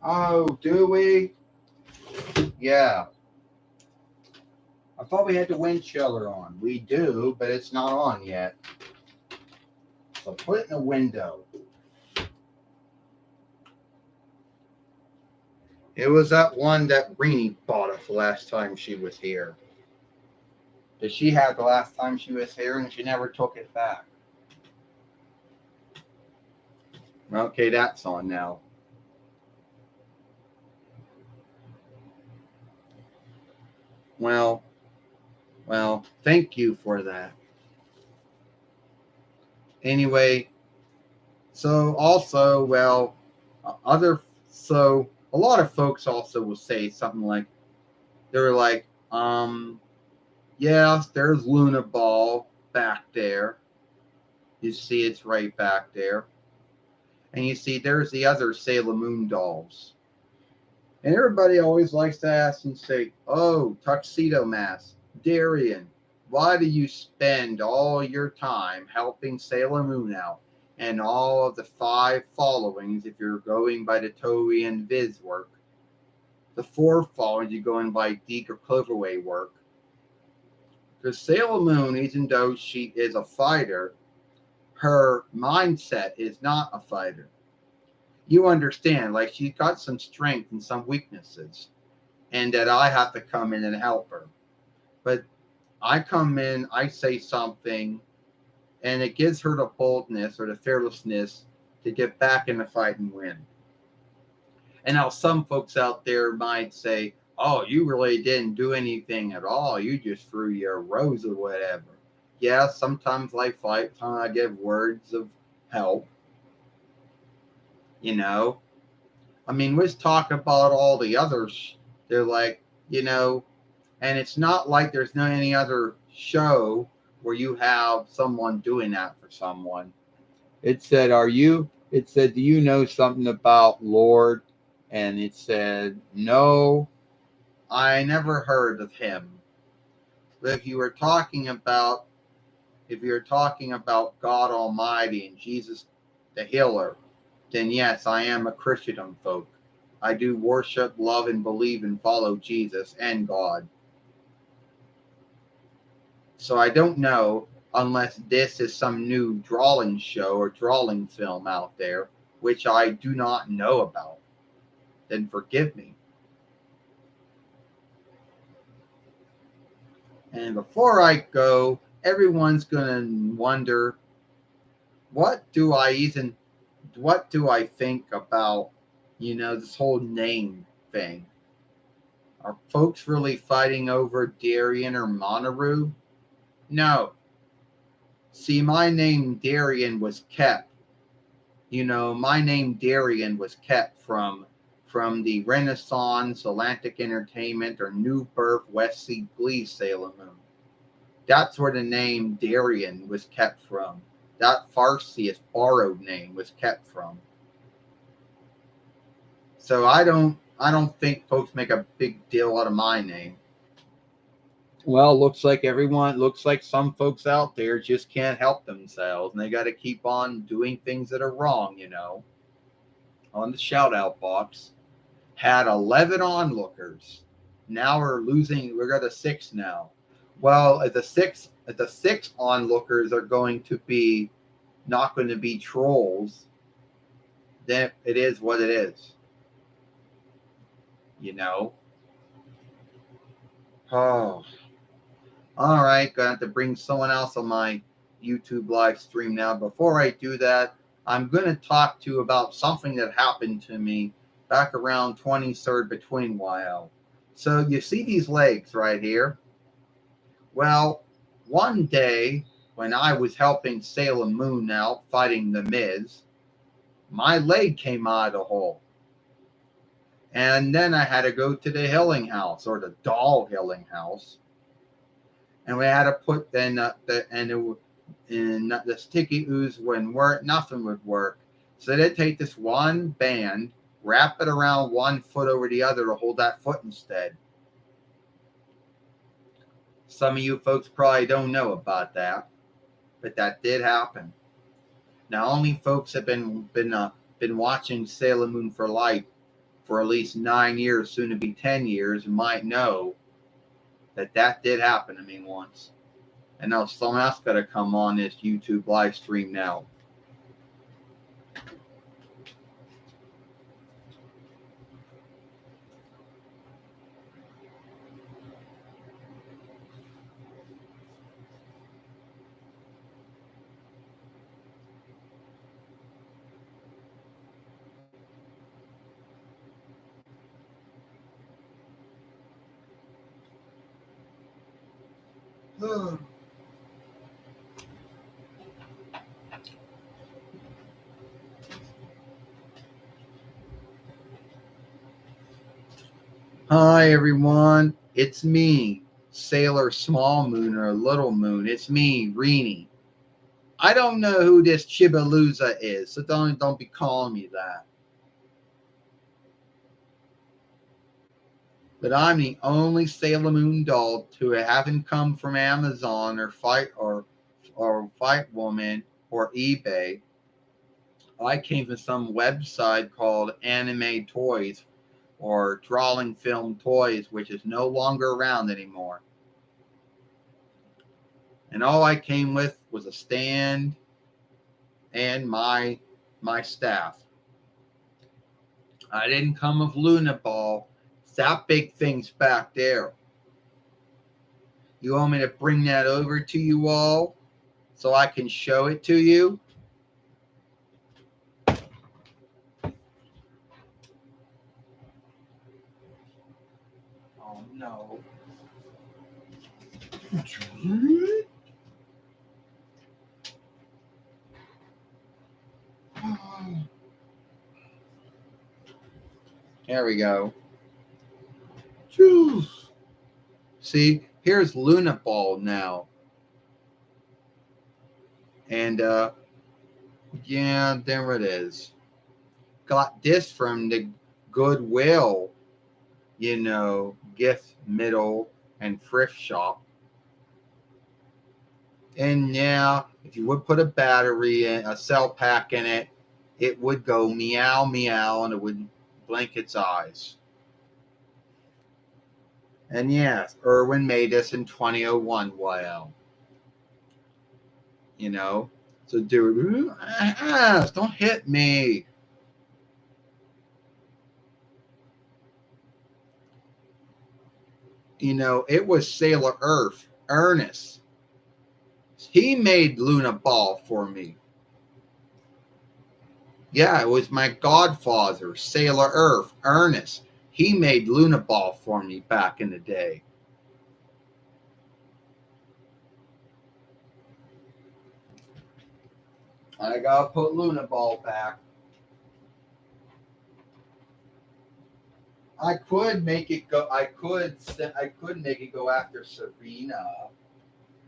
Speaker 1: Oh, do we? Yeah. I thought we had the wind chiller on. We do, but it's not on yet. So put it in the window. It was that one that Rini bought us last time she was here. That she had the last time she was here, and she never took it back. Okay, that's on now. Well, thank you for that. Anyway, so also, a lot of folks also will say something like, they're like, yes, there's Luna Ball back there. You see it's right back there. And you see there's the other Sailor Moon dolls. And everybody always likes to ask and say, oh, Tuxedo Mask, Darian, why do you spend all your time helping Sailor Moon out and all of the 5 followings if you're going by the Toei and Viz work? The 4 followings you're going by Deke or Cloverway work. Because Sailor Moon, even though she is a fighter, her mindset is not a fighter. You understand, like she's got some strength and some weaknesses, and that I have to come in and help her. But I come in, I say something, and it gives her the boldness or the fearlessness to get back in the fight and win. And now some folks out there might say, oh, you really didn't do anything at all. You just threw your rose or whatever. Yeah, sometimes I fight, sometimes I give words of help. I mean, let's talk about all the others. They're like, and it's not like there's not any other show where you have someone doing that for someone. It said, do you know something about Lord? And it said, no, I never heard of him. But if you were talking about God Almighty and Jesus the healer, then yes, I am a Christian folk. I do worship, love, and believe and follow Jesus and God. So I don't know unless this is some new drawing show or drawing film out there, which I do not know about. Then forgive me. And before I go, everyone's going to wonder, what do I think about, this whole name thing? Are folks really fighting over Darien or Monterey? No. See, my name Darien was kept. My name Darien was kept from the Renaissance, Atlantic Entertainment, or New Birth, West Sea Glee Sailor Moon. That's where the name Darien was kept from. That Farsi borrowed name was kept from. So I don't think folks make a big deal out of my name. Well, looks like some folks out there just can't help themselves, and they got to keep on doing things that are wrong, On the shout out box, had 11 onlookers. Now we're got a 6 now. Well, if the 6 onlookers are not going to be trolls, then it is what it is. Oh. All right, gonna have to bring someone else on my YouTube live stream now. Before I do that, I'm going to talk to you about something that happened to me back around 23rd between while. So you see these legs right here? Well, one day when I was helping Sailor Moon out fighting the Miz, my leg came out of the hole. And then I had to go to the healing house, or the doll healing house. And we had to put then the sticky ooze wouldn't work, nothing would work. So they'd take this one band, wrap it around one foot over the other to hold that foot instead. Some of you folks probably don't know about that, but that did happen. Now, only folks have been watching Sailor Moon for Life for at least 9 years, soon to be 10 years, might know that did happen to me once. And now someone else got to come on this YouTube live stream now. Hi, everyone. It's me, Sailor Small Moon or Little Moon. It's me, Reenie. I don't know who this Chibalooza is, so don't be calling me that. But I'm the only Sailor Moon doll to haven't come from Amazon or Fight Woman or eBay. I came from some website called Anime Toys or Drawing Film Toys, which is no longer around anymore. And all I came with was a stand and my staff. I didn't come with Luna Ball. It's that big thing's back there. You want me to bring that over to you all so I can show it to you? Oh, no. There we go. See, here's Luna Ball now. And, yeah, there it is. Got this from the Goodwill, gift, middle, and thrift shop. And yeah, if you would put a battery in, a cell pack in it, it would go meow, meow, and it would blink its eyes. And yes, Irwin made this in 2001. Wow. So dude, don't hit me. It was Sailor Earth, Ernest. He made Luna Ball for me. Yeah, it was my godfather, Sailor Earth, Ernest. He made Luna Ball for me back in the day. I gotta put Luna Ball back. I could make it go. I could make it go after Serena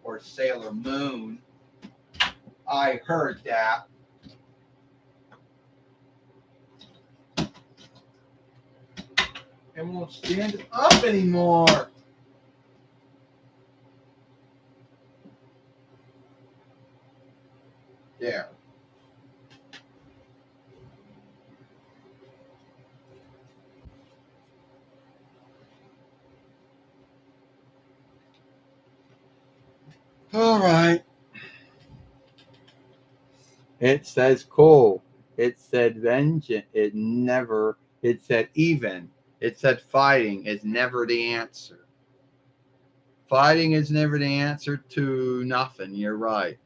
Speaker 1: or Sailor Moon. I heard that. It won't stand up anymore. There. All right. It says cool. It said vengeance. It said even. It said fighting is never the answer. Fighting is never the answer to nothing. You're right.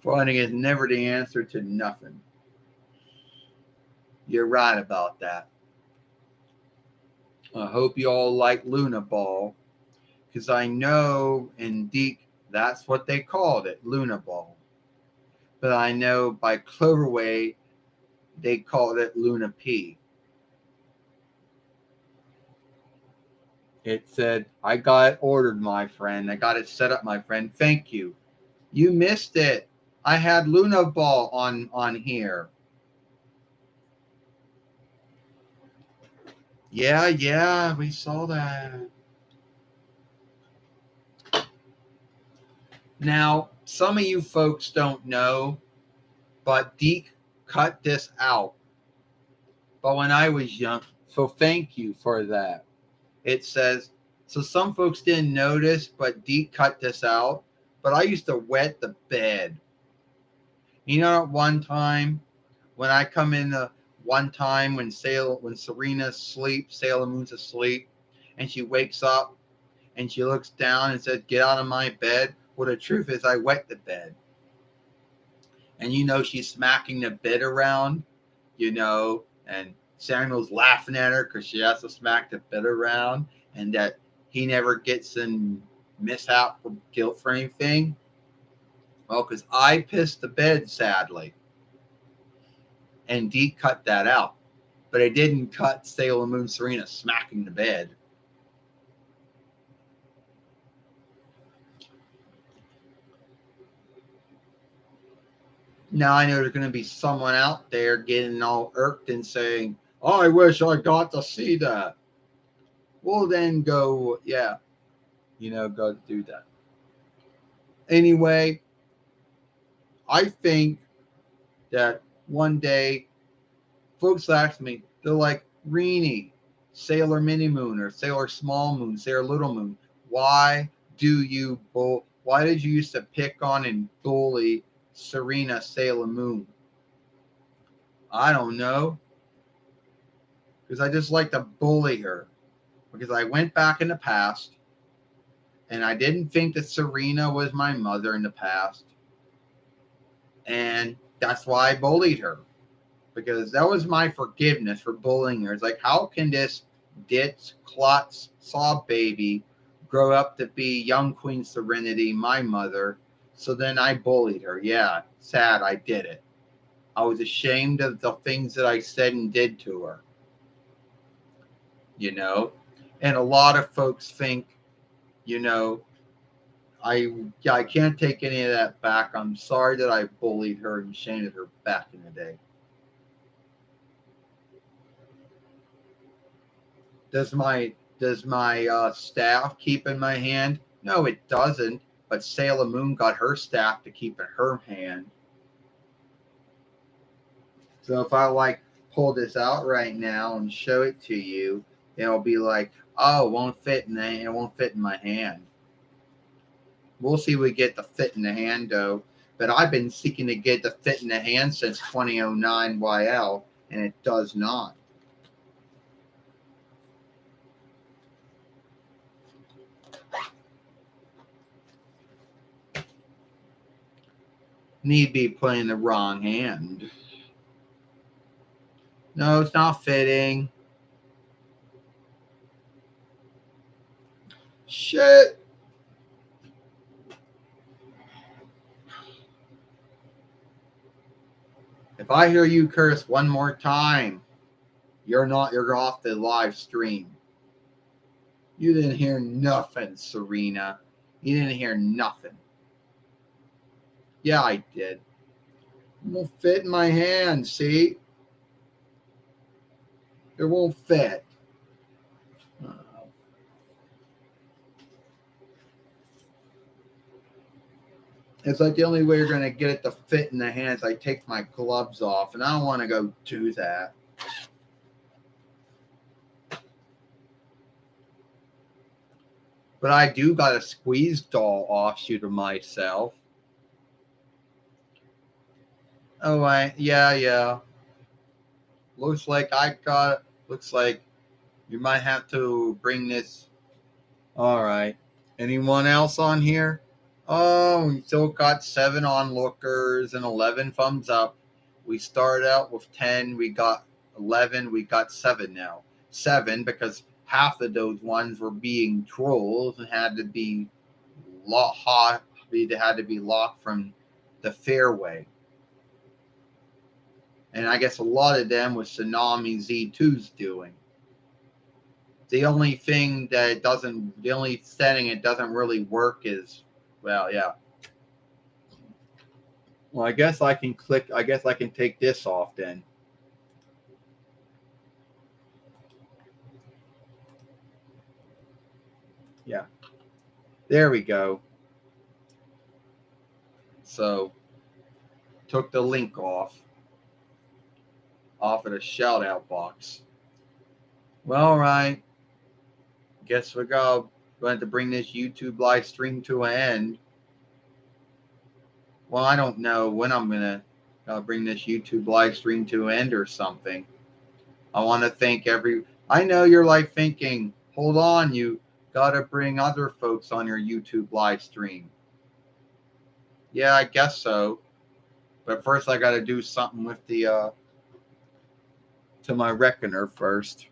Speaker 1: Fighting is never the answer to nothing. You're right about that. I hope you all like Luna Ball, because I know in Deke that's what they called it, Luna Ball. But I know by Cloverway they called it Luna P. It said, I got it ordered, my friend. I got it set up, my friend. Thank you. You missed it. I had Luna Ball on here. Yeah, we saw that. Now, some of you folks don't know, but Deke cut this out. But when I was young, so thank you for that. It says, so some folks didn't notice, but Deke cut this out. But I used to wet the bed. You know, at one time when I come in the one time when Serena's asleep, Sailor Moon's asleep, and she wakes up and she looks down and says, "Get out of my bed." Well, the truth is, I wet the bed, and she's smacking the bed around, and Samuel's laughing at her because she has to smack the bed around, and that he never gets in mishap or guilt for anything. Well, because I pissed the bed, sadly. And Deke cut that out. But it didn't cut Sailor Moon Serena smacking the bed. Now I know there's going to be someone out there getting all irked and saying, "Oh, I wish I got to see that." Well, then go, go do that. Anyway, I think that one day folks ask me, they're like, "Reenie, Sailor Mini Moon or Sailor Small Moon, Sailor Little Moon, why did you used to pick on and bully Serena Sailor Moon?" I don't know, because I just like to bully her, because I went back in the past and I didn't think that Serena was my mother in the past, and that's why I bullied her, because that was my forgiveness for bullying her. It's like, how can this ditz klutz saw baby grow up to be young Queen Serenity, my mother? So then I bullied her. Yeah, sad I did it. I was ashamed of the things that I said and did to her. And a lot of folks think, I can't take any of that back. I'm sorry that I bullied her and shamed her back in the day. Does my staff keep in my hand? No, it doesn't. But Sailor Moon got her staff to keep in her hand. So if I pull this out right now and show it to you, it'll be like, oh, it won't fit in my hand. We'll see if we get the fit in the hand though. But I've been seeking to get the fit in the hand since 2009 YL, and it does not. Need be playing the wrong hand. No, it's not fitting. Shit. If I hear you curse one more time, you're off the live stream. You didn't hear nothing, Serena. You didn't hear nothing. Yeah, I did. It won't fit in my hand, see? It won't fit. It's like the only way you're going to get it to fit in the hands, I take my gloves off, and I don't want to go do that. But I do got a squeeze doll offshoot of myself. Oh, yeah. Looks like you might have to bring this. All right. Anyone else on here? Oh, we still got 7 onlookers and 11 thumbs up. We started out with 10. We got 11. We got 7 now. 7 because half of those ones were being trolls and had to be locked from the fairway. And I guess a lot of them was Tsunami Z2's doing. The only setting it doesn't really work is, well, yeah. Well, I guess I can take this off then. Yeah. There we go. So, took the link off of the shout out box. Well, all right. Guess we're going to bring this YouTube live stream to an end. Well, I don't know when I'm going to bring this YouTube live stream to an end or something. I want to thank I know you're like thinking, hold on, you got to bring other folks on your YouTube live stream. Yeah, I guess so. But first I got to do something with the to my reckoner first.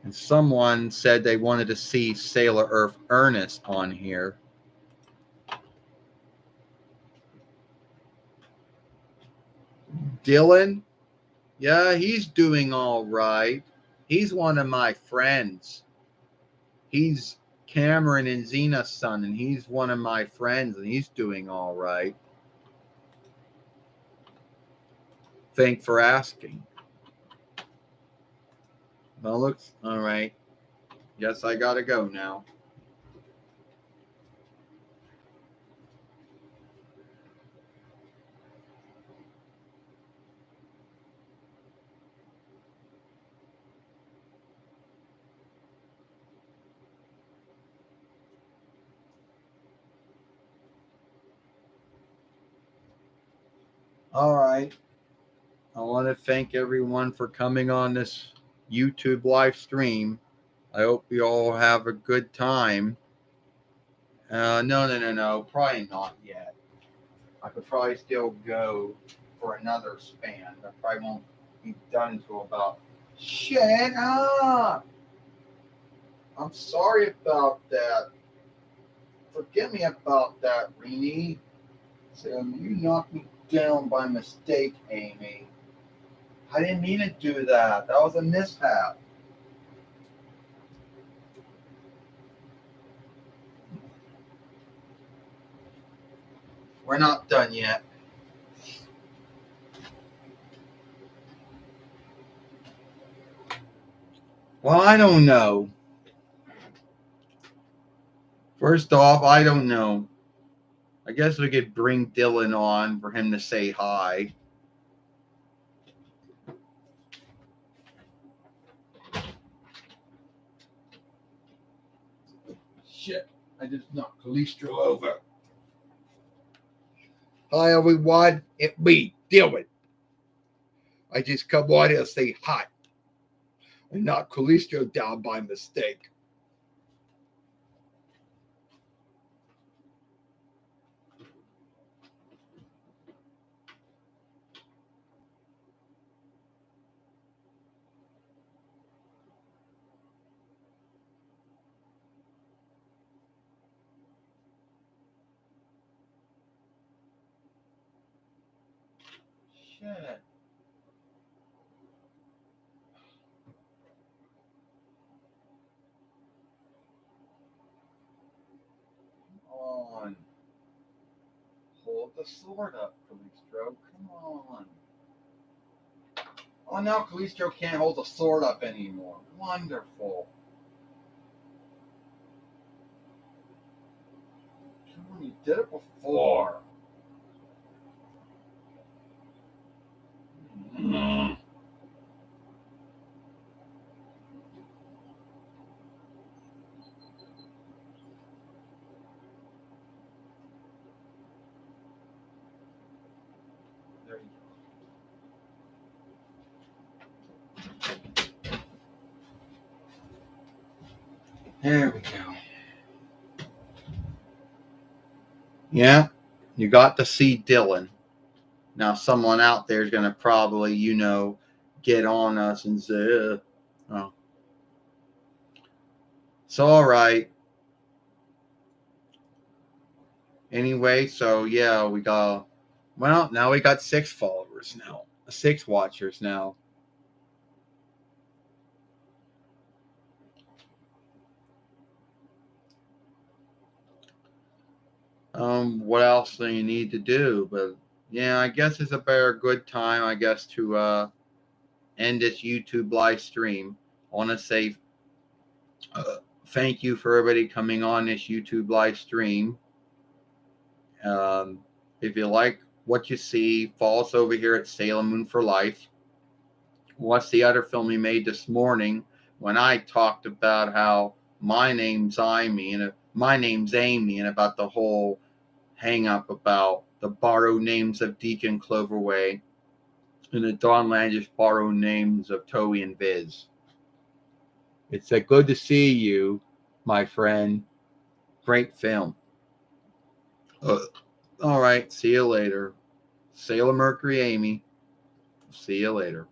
Speaker 1: And someone said they wanted to see Sailor Earth Ernest on here. Dylan? Yeah, he's doing all right. He's one of my friends. He's Cameron and Zena's son, and he's one of my friends, and he's doing all right. Thanks for asking. Well, looks all right. Guess I gotta go now. All right. I want to thank everyone for coming on this YouTube live stream. I hope you all have a good time. No. Probably not yet. I could probably still go for another span. I probably won't be done until about. Shut up! I'm sorry about that. Forgive me about that, Rini. So you knocked me down by mistake, Amy. I didn't mean to do that. That was a mishap. We're not done yet. Well, I don't know. First off, I don't know. I guess we could bring Dylan on for him to say hi. Shit, I just knocked Calistro over. Hi, everyone. It's me, Dylan. I just come on here to say hi. I knocked Calistro down by mistake. Shit. Come on. Hold the sword up, Calistro. Come on. Oh, now Calistro can't hold the sword up anymore. Wonderful. Come on, you did it before. Mm. There you go.
Speaker 2: There we go.
Speaker 1: Yeah, you got to see Dylan. Now, someone out there is going to probably, get on us and say, oh. So, all right. Anyway, so yeah, now we got 6 followers now, 6 watchers now. What else do you need to do? But yeah, I guess it's a very good time, I guess, to end this YouTube live stream. I want to say thank you for everybody coming on this YouTube live stream. If you like what you see, follow us over here at Sailor Moon for Life. What's the other film we made this morning when I talked about how my name's Amy and about the whole hang up about the borrowed names of Deacon Cloverway and the Dawn Landish borrowed names of Toei and Viz. It's good to see you, my friend. Great film. All right, see you later. Sailor Mercury Amy. See you later.